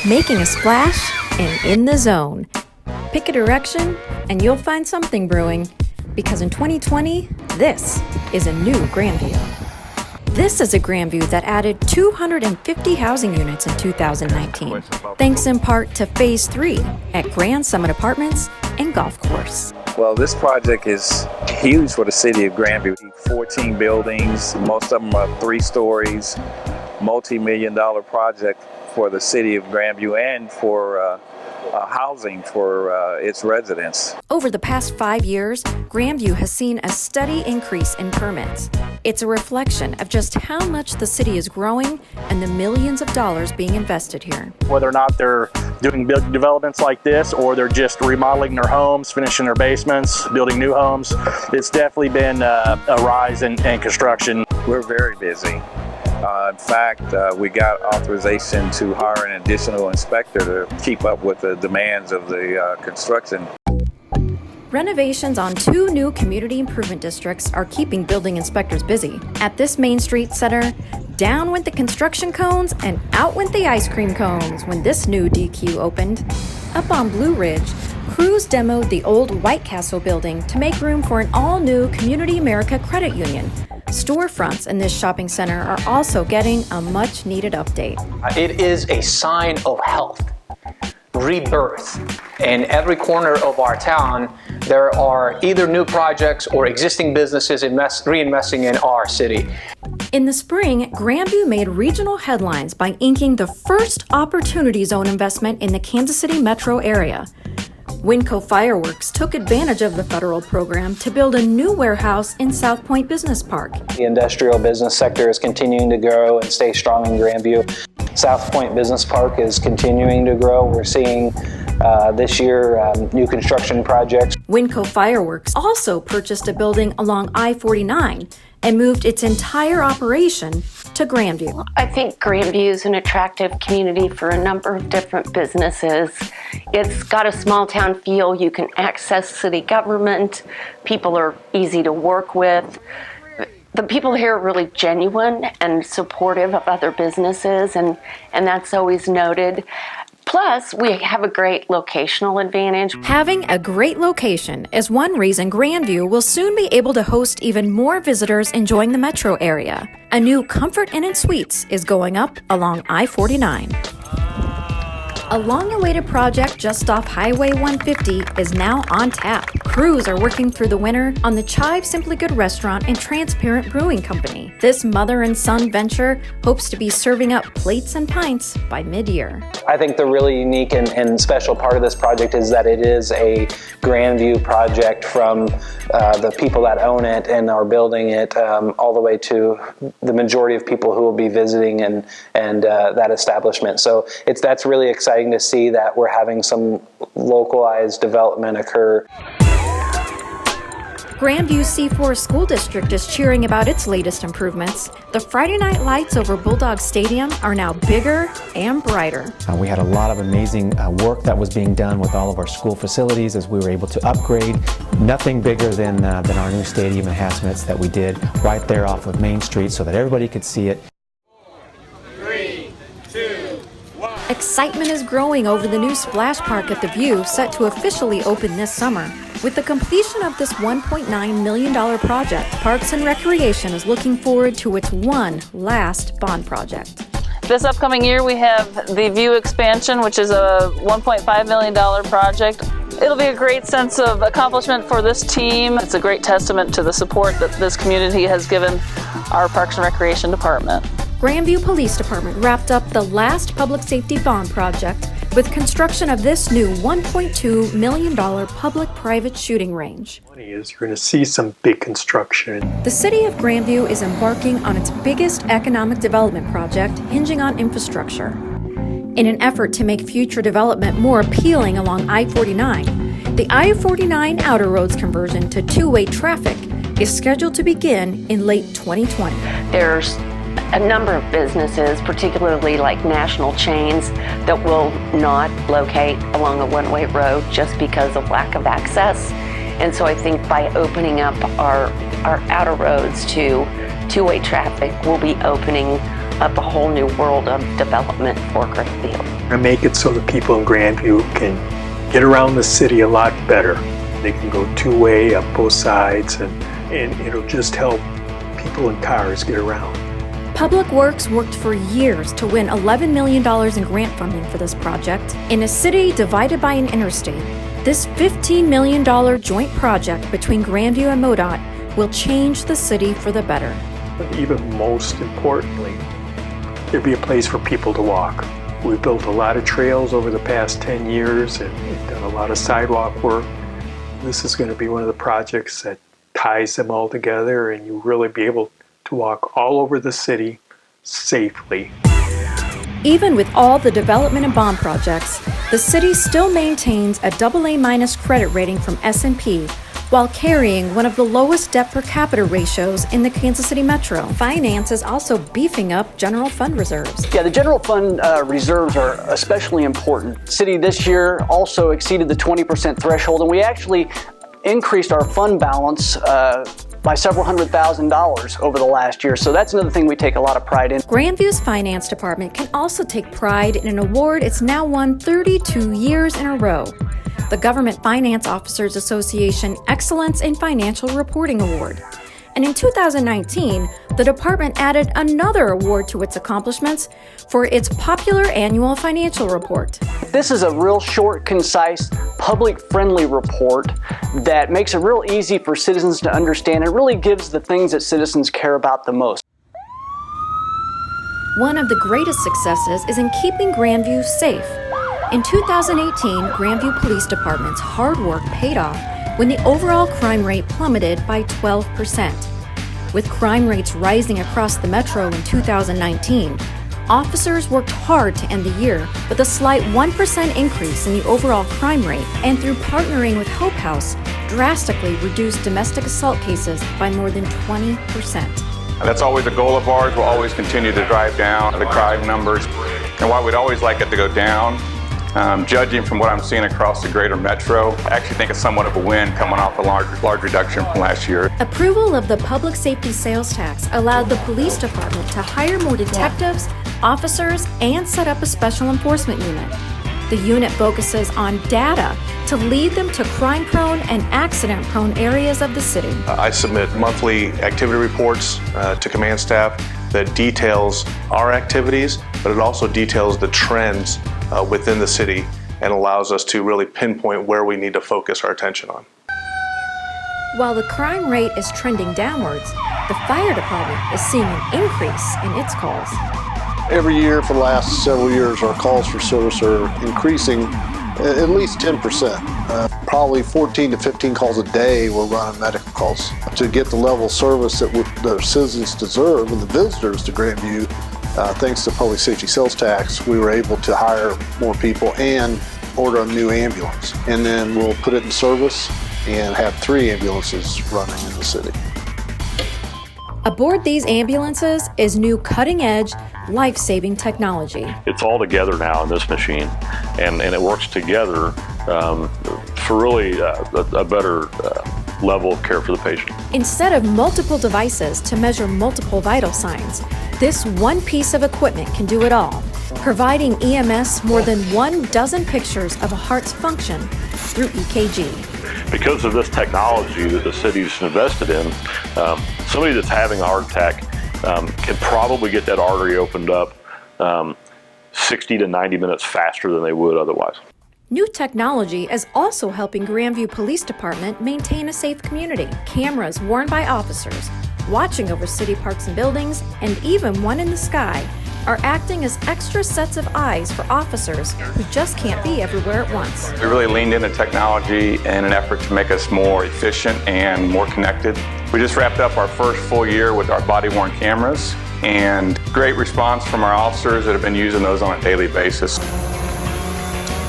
making a splash and in the zone. Pick a direction and you'll find something brewing, because in 2020, this is a new Grandview. This is a Grandview that added 250 housing units in 2019, thanks in part to Phase 3 at Grand Summit Apartments and Golf Course. Well, this project is huge for the city of Grandview. 14 buildings, most of them are 3 stories, multi-million-dollar project for the city of Grandview and for housing for its residents. Over the past 5 years, Grandview has seen a steady increase in permits. It's a reflection of just how much the city is growing and the millions of dollars being invested here. Whether or not they're doing big developments like this or they're just remodeling their homes, finishing their basements, building new homes, it's definitely been a rise in construction. We're very busy. In fact, we got authorization to hire an additional inspector to keep up with the demands of the construction. Renovations on 2 new community improvement districts are keeping building inspectors busy. At this Main Street center, down went the construction cones and out went the ice cream cones when this new DQ opened. Up on Blue Ridge, crews demoed the old White Castle building to make room for an all-new Community America Credit Union. Storefronts in this shopping center are also getting a much-needed update. It is a sign of health, rebirth. In every corner of our town, there are either new projects or existing businesses reinvesting in our city. In the spring, Grandview made regional headlines by inking the first Opportunity Zone investment in the Kansas City metro area. Winco Fireworks took advantage of the federal program to build a new warehouse in South Point Business Park. The industrial business sector is continuing to grow and stay strong in Grandview. South Point Business Park is continuing to grow. We're seeing this year new construction projects. Winco Fireworks also purchased a building along I-49 and moved its entire operation to Grandview. I think Grandview is an attractive community for a number of different businesses. It's got a small town feel. You can access city government. People are easy to work with. The people here are really genuine and supportive of other businesses, and that's always noted. Plus, we have a great locational advantage. Having a great location is one reason Grandview will soon be able to host even more visitors enjoying the metro area. A new Comfort Inn and Suites is going up along I-49. A long-awaited project just off Highway 150 is now on tap. Crews are working through the winter on the Chive Simply Good restaurant and Transparent Brewing Company. This mother and son venture hopes to be serving up plates and pints by mid-year. I think the really unique and special part of this project is that it is a Grandview project from the people that own it and are building it all the way to the majority of people who will be visiting and that establishment. So that's really exciting to see that we're having some localized development occur. Grandview C4 School District is cheering about its latest improvements. The Friday night lights over Bulldog Stadium are now bigger and brighter. We had a lot of amazing work that was being done with all of our school facilities as we were able to upgrade. Nothing bigger than our new stadium enhancements that we did right there off of Main Street so that everybody could see it. 4, 3, 2, 1. Excitement is growing over the new splash park at the View, set to officially open this summer. With the completion of this $1.9 million project, Parks and Recreation is looking forward to its one last bond project. This upcoming year we have the View expansion, which is a $1.5 million project. It'll be a great sense of accomplishment for this team. It's a great testament to the support that this community has given our Parks and Recreation Department. Grandview Police Department wrapped up the last public safety bond project with construction of this new $1.2 million public-private shooting range. You're going to see some big construction. The city of Grandview is embarking on its biggest economic development project, hinging on infrastructure. In an effort to make future development more appealing along I-49, the I-49 Outer Roads conversion to two-way traffic is scheduled to begin in late 2020. There's a number of businesses, particularly like national chains, that will not locate along a one-way road just because of lack of access. And so I think by opening up our outer roads to two-way traffic, we'll be opening up a whole new world of development for Grandview. And make it so that people in Grandview can get around the city a lot better. They can go two-way up both sides, and it'll just help people in cars get around. Public Works worked for years to win $11 million in grant funding for this project. In a city divided by an interstate, this $15 million joint project between Grandview and MoDOT will change the city for the better. But even most importantly, there'll be a place for people to walk. We've built a lot of trails over the past 10 years and done a lot of sidewalk work. This is going to be one of the projects that ties them all together, and you'll really be able to walk all over the city safely. Even with all the development and bond projects, the city still maintains a AA- credit rating from S&P while carrying one of the lowest debt per capita ratios in the Kansas City Metro. Finance is also beefing up general fund reserves. Yeah, the general fund reserves are especially important. City this year also exceeded the 20% threshold, and we actually increased our fund balance by several $100,000 over the last year. So that's another thing we take a lot of pride in. Grandview's finance department can also take pride in an award it's now won 32 years in a row. The Government Finance Officers Association Excellence in Financial Reporting Award. And in 2019, the department added another award to its accomplishments for its popular annual financial report. This is a real short, concise, public-friendly report that makes it real easy for citizens to understand. It really gives the things that citizens care about the most. One of the greatest successes is in keeping Grandview safe. In 2018, Grandview Police Department's hard work paid off when the overall crime rate plummeted by 12%. With crime rates rising across the metro in 2019, officers worked hard to end the year with a slight 1% increase in the overall crime rate, and through partnering with Hope House, drastically reduced domestic assault cases by more than 20%. That's always a goal of ours. We'll always continue to drive down the crime numbers. And while we'd always like it to go down, judging from what I'm seeing across the greater metro, I actually think it's somewhat of a win coming off a large reduction from last year. Approval of the public safety sales tax allowed the police department to hire more detectives, officers, and set up a special enforcement unit. The unit focuses on data to lead them to crime-prone and accident-prone areas of the city. I submit monthly activity reports to command staff that details our activities, but it also details the trends within the city and allows us to really pinpoint where we need to focus our attention on. While the crime rate is trending downwards, the fire department is seeing an increase in its calls. Every year for the last several years, our calls for service are increasing at least 10%. Probably 14 to 15 calls a day we're running medical calls. To get the level of service that the citizens deserve and the visitors to Grandview, thanks to public safety sales tax, we were able to hire more people and order a new ambulance. And then we'll put it in service and have 3 ambulances running in the city. Aboard these ambulances is new cutting-edge, life-saving technology. It's all together now in this machine, and it works together for really a better level of care for the patient. Instead of multiple devices to measure multiple vital signs, this one piece of equipment can do it all, providing EMS more than 12 pictures of a heart's function through EKG. Because of this technology that the city's invested in, somebody that's having a heart attack can probably get that artery opened up 60 to 90 minutes faster than they would otherwise. New technology is also helping Grandview Police Department maintain a safe community. Cameras worn by officers, watching over city parks and buildings, and even one in the sky, are acting as extra sets of eyes for officers who just can't be everywhere at once. We really leaned into technology in an effort to make us more efficient and more connected. We just wrapped up our first full year with our body-worn cameras, and great response from our officers that have been using those on a daily basis.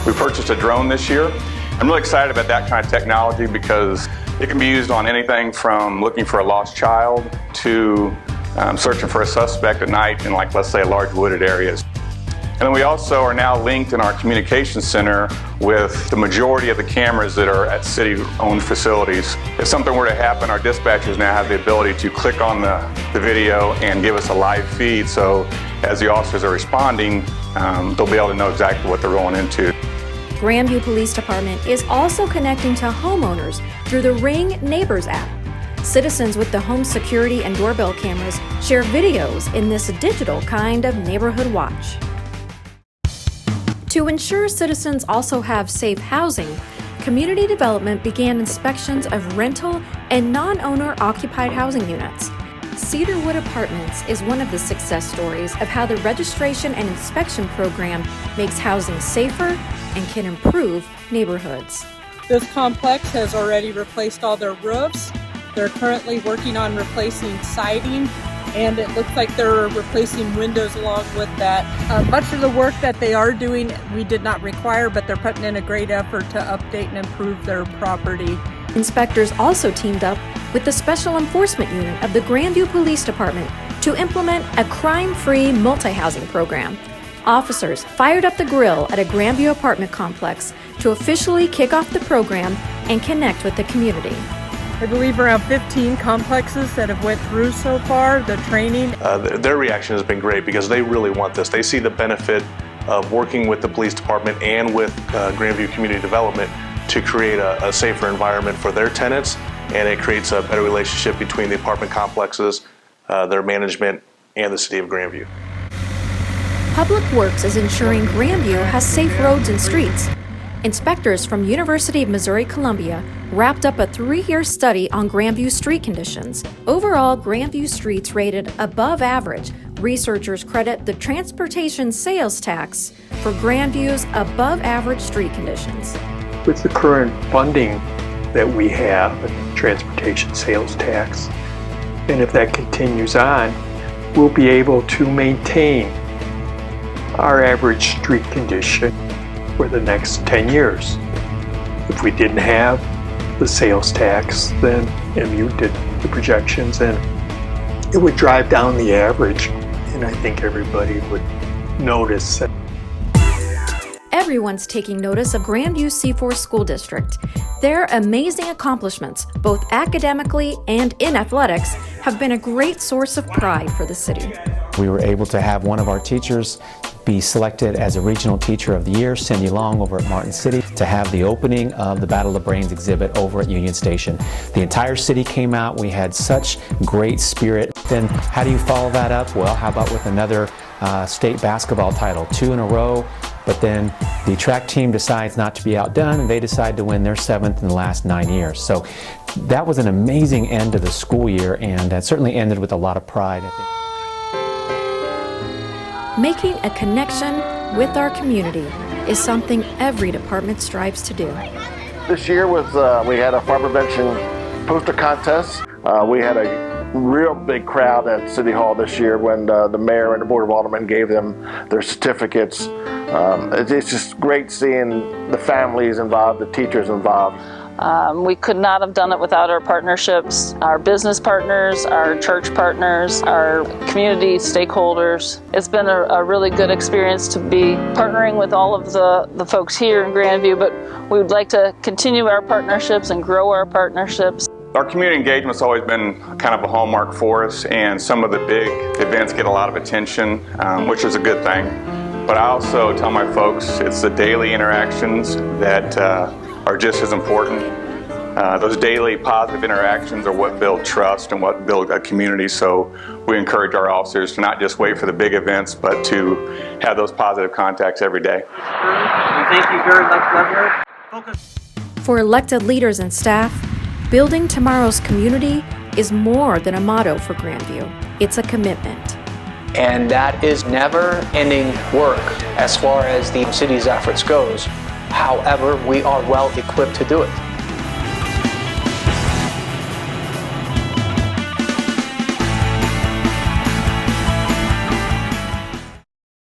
We purchased a drone this year. I'm really excited about that kind of technology because it can be used on anything from looking for a lost child to searching for a suspect at night in, like, let's say, large wooded areas. And then we also are now linked in our communications center with the majority of the cameras that are at city-owned facilities. If something were to happen, our dispatchers now have the ability to click on the video and give us a live feed. So as the officers are responding, they'll be able to know exactly what they're rolling into. Grandview Police Department is also connecting to homeowners through the Ring Neighbors app. Citizens with the home security and doorbell cameras share videos in this digital kind of neighborhood watch. To ensure citizens also have safe housing, community development began inspections of rental and non-owner occupied housing units. Cedarwood Apartments is one of the success stories of how the registration and inspection program makes housing safer and can improve neighborhoods. This complex has already replaced all their roofs. They're currently working on replacing siding, and it looks like they're replacing windows along with that. Much of the work that they are doing we did not require, but they're putting in a great effort to update and improve their property. Inspectors also teamed up with the Special Enforcement Unit of the Grandview Police Department to implement a crime-free multi-housing program. Officers fired up the grill at a Grandview apartment complex to officially kick off the program and connect with the community. I believe around 15 complexes that have went through so far, the training. Their reaction has been great because they really want this. They see the benefit of working with the police department and with Grandview Community Development to create a safer environment for their tenants, and it creates a better relationship between the apartment complexes, their management, and the city of Grandview. Public Works is ensuring Grandview has safe roads and streets. Inspectors from University of Missouri-Columbia wrapped up a 3-year study on Grandview street conditions. Overall, Grandview streets rated above average. Researchers credit the transportation sales tax for Grandview's above average street conditions. With the current funding that we have, transportation sales tax, and if that continues on, we'll be able to maintain our average street condition for the next 10 years. If we didn't have the sales tax, then MU did the projections, and it would drive down the average, and I think everybody would notice that. Everyone's taking notice of Grandview C4 School District. Their amazing accomplishments, both academically and in athletics, have been a great source of pride for the city. We were able to have one of our teachers be selected as a Regional Teacher of the Year, Cindy Long over at Martin City, to have the opening of the Battle of the Brains exhibit over at Union Station. The entire city came out. We had such great spirit. Then how do you follow that up? Well, how about with another state basketball title, 2 in a row, but then the track team decides not to be outdone and they decide to win their 7th in the last 9 years. So that was an amazing end to the school year, and that certainly ended with a lot of pride, I think. Making a connection with our community is something every department strives to do. This year was we had a fire prevention poster contest. We had a real big crowd at City Hall this year when the mayor and the Board of Aldermen gave them their certificates. It's just great seeing the families involved, the teachers involved. We could not have done it without our partnerships, our business partners, our church partners, our community stakeholders. It's been a really good experience to be partnering with all of the folks here in Grandview, but we would like to continue our partnerships and grow our partnerships. Our community engagement's always been kind of a hallmark for us, and some of the big events get a lot of attention, which is a good thing. But I also tell my folks it's the daily interactions that are just as important. Those daily positive interactions are what build trust and what build a community, so we encourage our officers to not just wait for the big events, but to have those positive contacts every day. Thank you very much, Governor. For elected leaders and staff, building tomorrow's community is more than a motto for Grandview. It's a commitment. And that is never-ending work as far as the city's efforts goes. However, we are well equipped to do it.